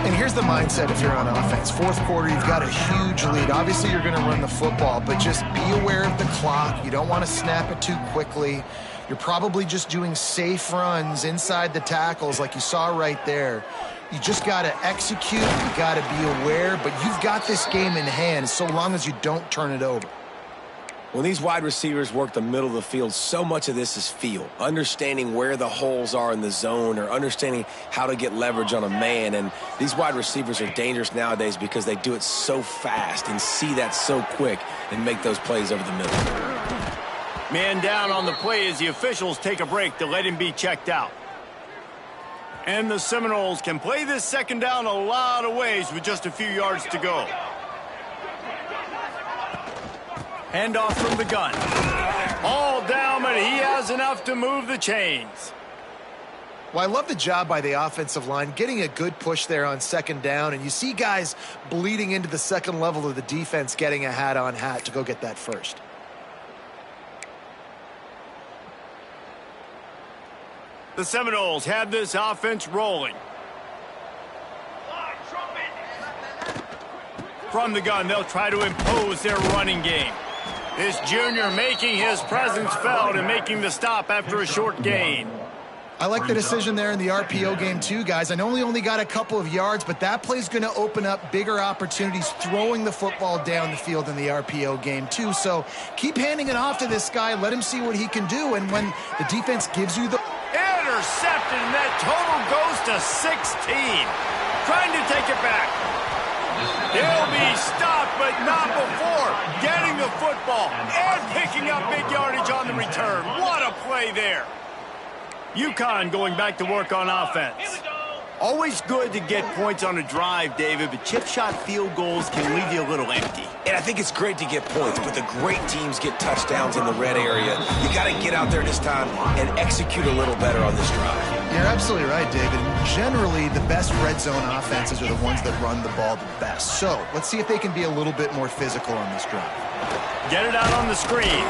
And here's the mindset if you're on offense. Fourth quarter, you've got a huge lead. Obviously, you're going to run the football, but just be aware of the clock. You don't want to snap it too quickly. You're probably just doing safe runs inside the tackles like you saw right there. You just got to execute. You got to be aware, but you've got this game in hand so long as you don't turn it over. When these wide receivers work the middle of the field, so much of this is feel. Understanding where the holes are in the zone or understanding how to get leverage on a man. And these wide receivers are dangerous nowadays because they do it so fast and see that so quick and make those plays over the middle. Man down on the play as the officials take a break to let him be checked out. And the Seminoles can play this second down a lot of ways with just a few yards to go. Handoff from the gun. All down, but he has enough to move the chains. Well, I love the job by the offensive line, getting a good push there on second down, and you see guys bleeding into the second level of the defense getting a hat-on-hat to go get that first. The Seminoles have this offense rolling. From the gun, they'll try to impose their running game. This junior making his presence felt and making the stop after a short gain. I like the decision there in the RPO game too, guys. I know he only got a couple of yards, but that play's going to open up bigger opportunities throwing the football down the field in the RPO game too. So keep handing it off to this guy. Let him see what he can do. And when the defense gives you the... Intercepted, and that total goes to 16. Trying to take it back. He'll be stopped, but not before getting the football and picking up big yardage on the return. What a play there. Uconn going back to work on offense. Always good to get points on a drive, David, but chip shot field goals can leave you a little empty. And I think it's great to get points, but the great teams get touchdowns in the red area. You got to get out there this time and execute a little better on this drive. You're absolutely right, David. Generally, the best red zone offenses are the ones that run the ball the best. So let's see if they can be a little bit more physical on this drive. Get it out on the screen.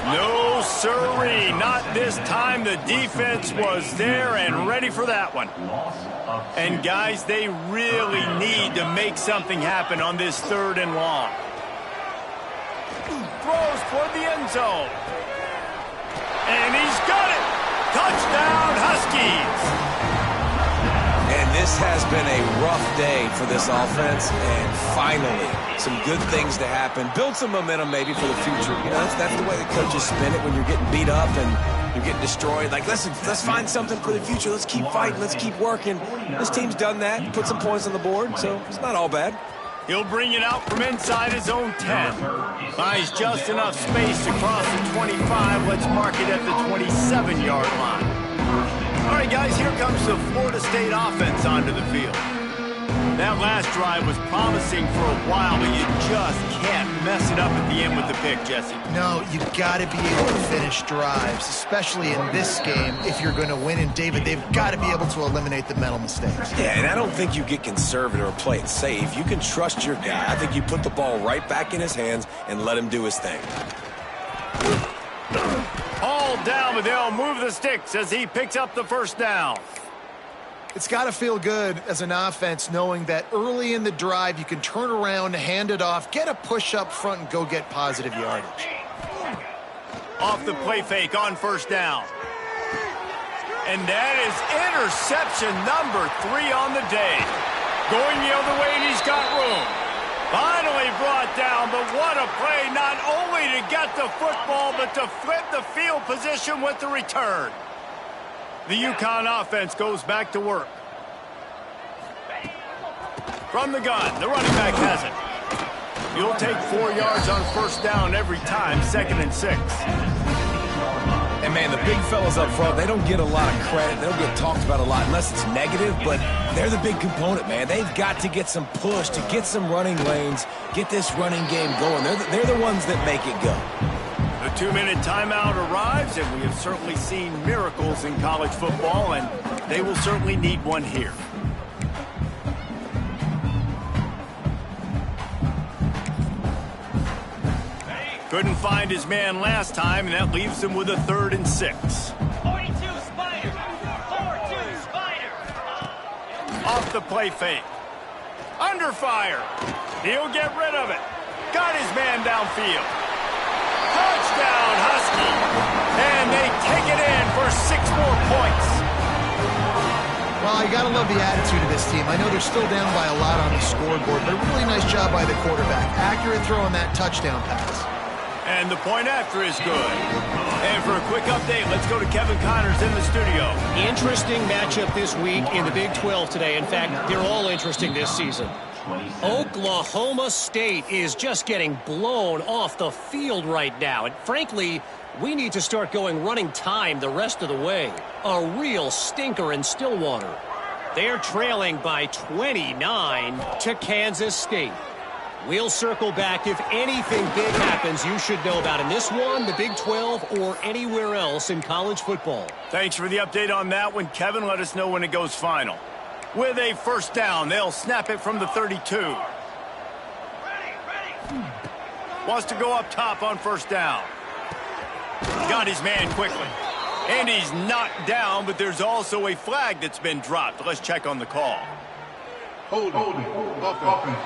No, sirree, not this time. The defense was there and ready for that one. And, guys, they really need to make something happen on this 3rd and long. Throws toward the end zone. And he's got it. Touchdown, Huskies. And this has been a rough day for this offense, and finally, some good things to happen. Build some momentum maybe for the future. You know, that's the way the coaches spin it when you're getting beat up and you're getting destroyed. Like, let's find something for the future. Let's keep fighting. Let's keep working. This team's done that. Put some points on the board, so it's not all bad. He'll bring it out from inside his own 10. Buys just enough space to cross the 25. Let's mark it at the 27-yard line. All right, guys, here comes the Florida State offense onto the field. That last drive was promising for a while, but you just can't mess it up at the end with the pick, Jesse. No, you've got to be able to finish drives, especially in this game if you're going to win. And, David, they've got to be able to eliminate the mental mistakes. Yeah, and I don't think you get conservative or play it safe. You can trust your guy. I think you put the ball right back in his hands and let him do his thing. All down, but they'll move the sticks as he picks up the first down. It's got to feel good as an offense knowing that early in the drive you can turn around, hand it off, get a push up front, and go get positive yardage. Off the play fake on first down. And that is interception number 3 on the day. Going the other way, and he's got room. Finally brought down, but what a play, not only to get the football, but to flip the field position with the return. The Uconn offense goes back to work. From the gun, the running back has it. You'll take 4 yards on first down every time, 2nd and 6. And, man, the big fellas up front, they don't get a lot of credit. They don't get talked about a lot unless it's negative, but they're the big component, man. They've got to get some push, to get some running lanes, get this running game going. They're the ones that make it go. The 2-minute timeout arrives, and we have certainly seen miracles in college football, and they will certainly need one here. Couldn't find his man last time, and that leaves him with a 3rd and 6. 42 Spider! 4-2 Spider! Off the play fake. Under fire. He'll get rid of it. Got his man downfield. Touchdown, Husky. And they take it in for 6 more points. Well, you got to love the attitude of this team. I know they're still down by a lot on the scoreboard, but a really nice job by the quarterback. Accurate throw on that touchdown pass. And the point after is good. And for a quick update, let's go to Kevin Connors in the studio. Interesting matchup this week in the Big 12 today. In fact, they're all interesting this season. Oklahoma State is just getting blown off the field right now. And frankly, we need to start going running time the rest of the way. A real stinker in Stillwater. They're trailing by 29 to Kansas State. We'll circle back if anything big happens you should know about in this one, the Big 12, or anywhere else in college football. Thanks for the update on that one, Kevin. Let us know when it goes final. With a first down, they'll snap it from the 32. Wants to go up top on first down. Got his man quickly. And he's knocked down, but there's also a flag that's been dropped. Let's check on the call. Holding. Offense.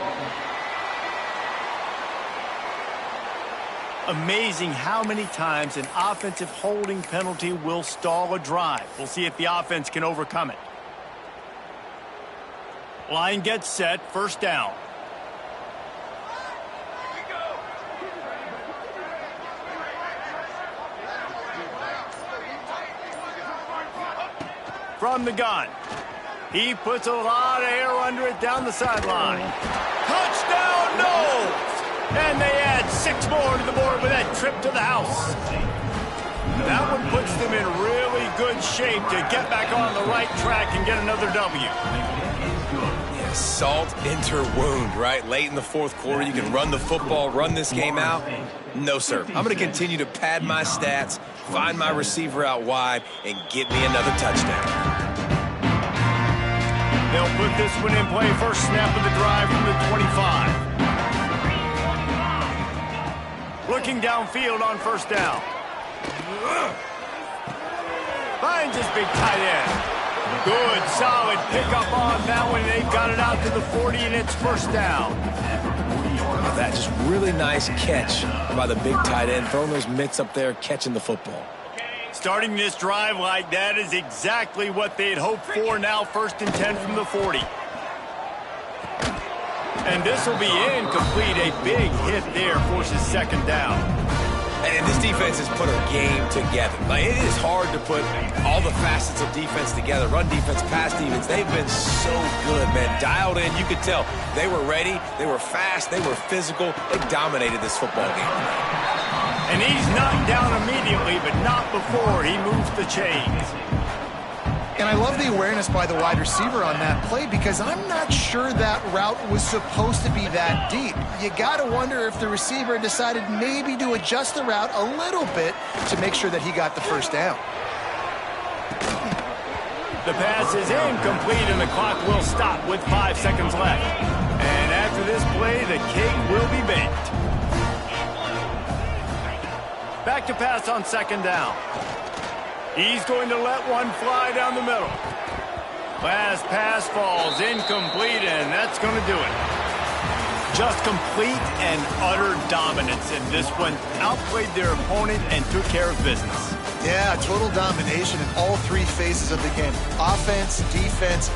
Amazing how many times an offensive holding penalty will stall a drive. We'll see if the offense can overcome it. Line gets set, first down. From the gun. He puts a lot of air under it down the sideline. Touchdown, no! And they add 6 more to the board with that trip to the house. That one puts them in really good shape to get back on the right track and get another W. Yeah, salt enter wound, right? Late in the 4th quarter, you can run the football, run this game out. No, sir. I'm going to continue to pad my stats, find my receiver out wide, and get me another touchdown. They'll put this one in play. First snap of the drive from the 25. Looking downfield on first down. Finds his big tight end. Good, solid pickup on that one. They've got it out to the 40, and it's first down. That just really nice catch by the big tight end. Throwing those mitts up there, catching the football. Starting this drive like that is exactly what they'd hoped for. Now 1st and 10 from the 40. And this will be incomplete. A big hit there forces 2nd down. And this defense has put a game together. Like, it is hard to put all the facets of defense together. Run defense, pass defense. They've been so good, man. Dialed in. You could tell they were ready. They were fast. They were physical. They dominated this football game. And he's knocked down immediately, but not before he moves the chains. And I love the awareness by the wide receiver on that play because I'm not sure that route was supposed to be that deep. You got to wonder if the receiver decided maybe to adjust the route a little bit to make sure that he got the first down. The pass is incomplete, and the clock will stop with 5 seconds left. And after this play, the cake will be baked. Back to pass on 2nd down. He's going to let one fly down the middle. Last pass falls incomplete, and that's going to do it. Just complete and utter dominance in this one. Outplayed their opponent and took care of business. Yeah, total domination in all 3 phases of the game. Offense, defense,